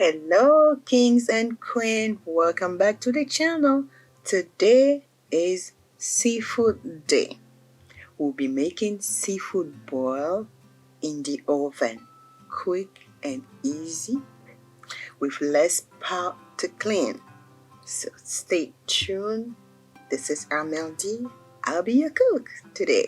Hello, kings and queens. Welcome back to the channel. Today is seafood day. We'll be making seafood boil in the oven. Quick and easy with less pot to clean. So stay tuned. This is Ameldy. I'll be your cook today.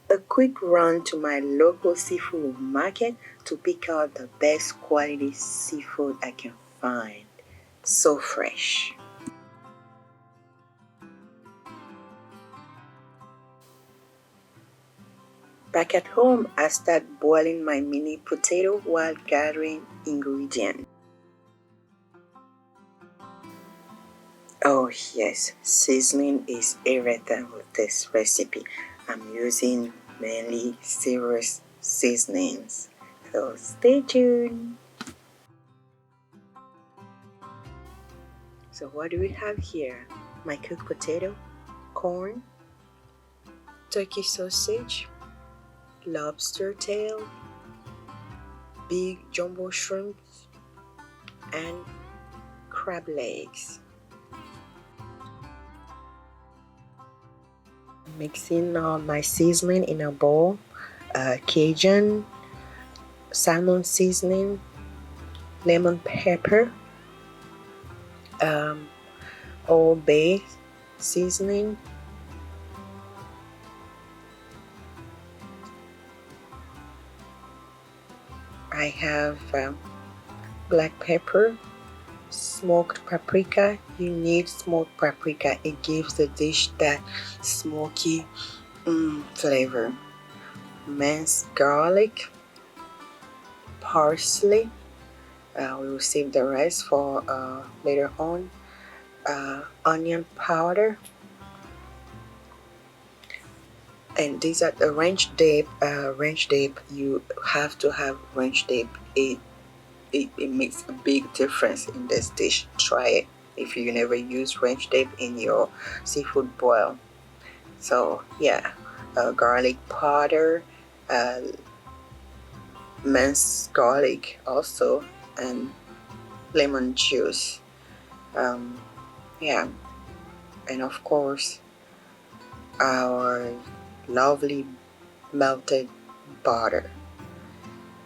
A quick run to my local seafood market to pick out the best quality seafood I can find. So fresh. Back at home, I start boiling my mini potato while gathering ingredients. Oh yes, seasoning is everything with this recipe. I'm using mainly Savourous seasonings. So stay tuned. So what do we have here? My cooked potato, corn, turkey sausage, lobster tail, big jumbo shrimps, and crab legs. Mixing all my seasoning in a bowl, Cajun, salmon seasoning, lemon pepper, Old Bay seasoning, I have black pepper, smoked paprika. You need smoked paprika, it gives the dish that smoky flavor. Minced garlic, parsley. We will save the rest for later on. Onion powder, and these are the ranch dip. Ranch dip, you have to have ranch dip. It makes a big difference in this dish. Try it if you never use ranch dip in your seafood boil. So yeah, garlic powder, minced garlic also, and lemon juice. Yeah, and of course our lovely melted butter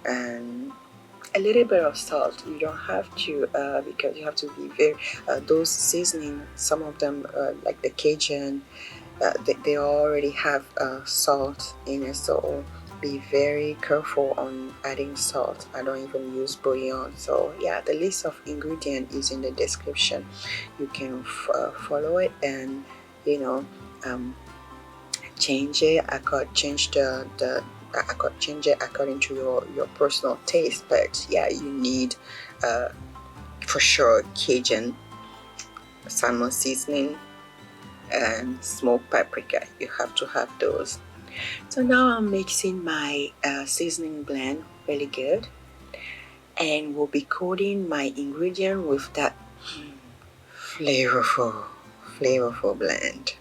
and a little bit of salt. You don't have to because you have to be very those seasoning, some of them like the Cajun, they already have salt in it, so be very careful on adding salt. I don't even use bouillon. So yeah, the list of ingredients is in the description. You can follow it and change it. I could change I could change it according to your personal taste, but yeah, you need for sure Cajun, salmon seasoning, and smoked paprika. You have to have those. So now I'm mixing my seasoning blend really good, and we'll be coating my ingredient with that flavorful blend.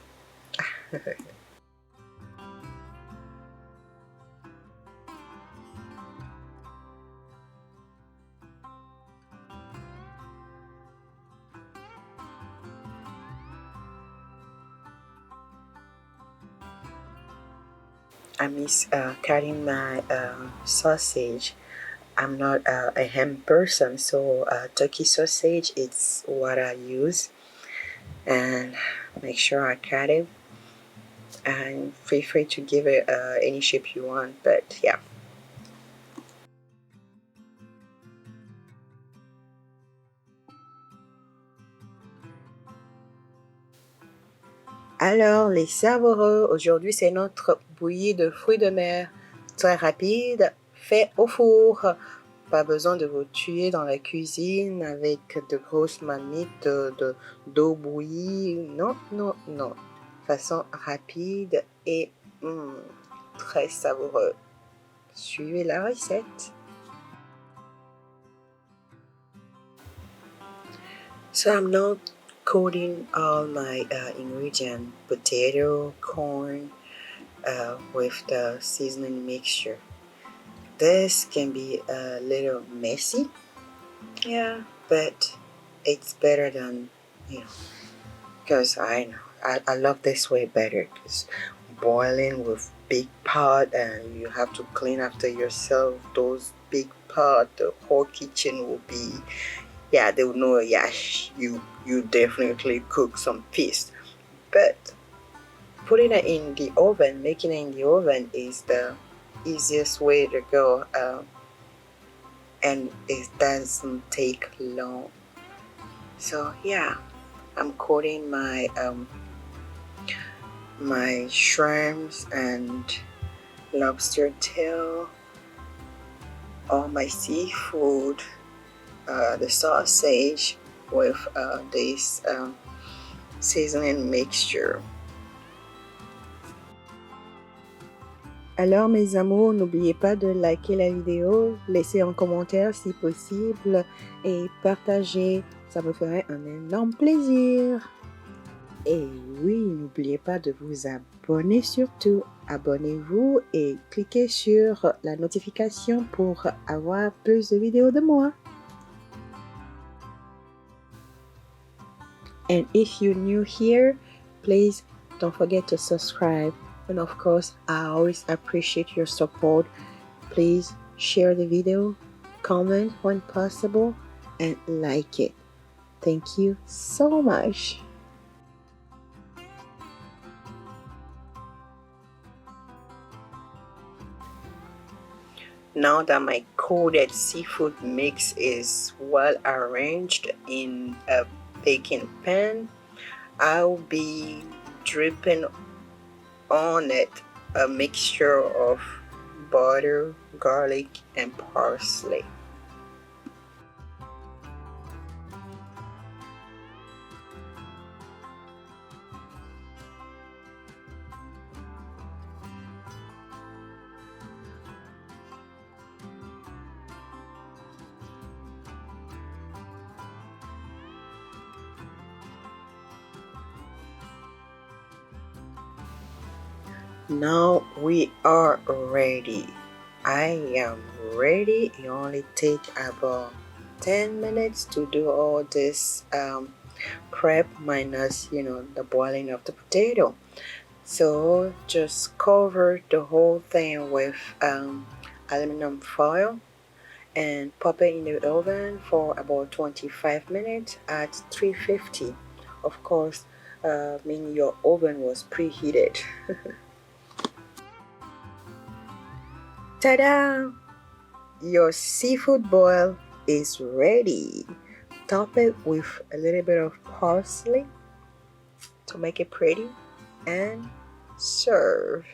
I miss cutting my sausage. I'm not a ham person, so turkey sausage it's what I use, and make sure I cut it. And feel free to give it any shape you want, but yeah. Alors, les savoureux, aujourd'hui c'est notre bouillie de fruits de mer. Très rapide, fait au four. Pas besoin de vous tuer dans la cuisine avec de grosses marmites d'eau bouillie. Non, non, non. Façon rapide et très savoureux. Suivez la recette. So I'm now coating all my ingredient, potato, corn, with the seasoning mixture. This can be a little messy, yeah, but it's better than, because I know I love this way better, because boiling with big pot and you have to clean after yourself, those big pot, the whole kitchen will be, yeah, they will know, yeah, you definitely cook some feast. But putting it in the oven, making it in the oven is the easiest way to go, and it doesn't take long. So yeah, I'm coating my shrimps and lobster tail, all my seafood, the sausage with this seasoning mixture. Alors mes amours, n'oubliez pas de liker la vidéo, laisser un commentaire si possible et partager, ça me ferait un énorme plaisir. Et oui, n'oubliez pas de vous abonner surtout. Abonnez-vous et cliquez sur la notification pour avoir plus de vidéos de moi. And if you're new here, please don't forget to subscribe. And of course, I always appreciate your support. Please share the video, comment when possible, and like it. Thank you so much. Now that my coated seafood mix is well arranged in a baking pan, I'll be dripping on it a mixture of butter, garlic, and parsley. Now we are ready. I am ready. It only take about 10 minutes to do all this prep minus the boiling of the potato. So just cover the whole thing with aluminum foil and pop it in the oven for about 25 minutes at 350. Of course, mean your oven was preheated. Ta-da! Your seafood boil is ready. Top it with a little bit of parsley to make it pretty and serve.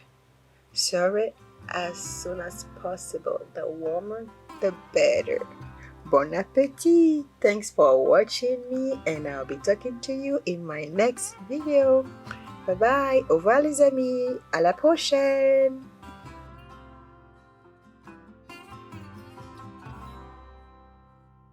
Serve it as soon as possible. The warmer, the better. Bon appetit! Thanks for watching me, and I'll be talking to you in my next video. Bye bye! Au revoir les amis! À la prochaine!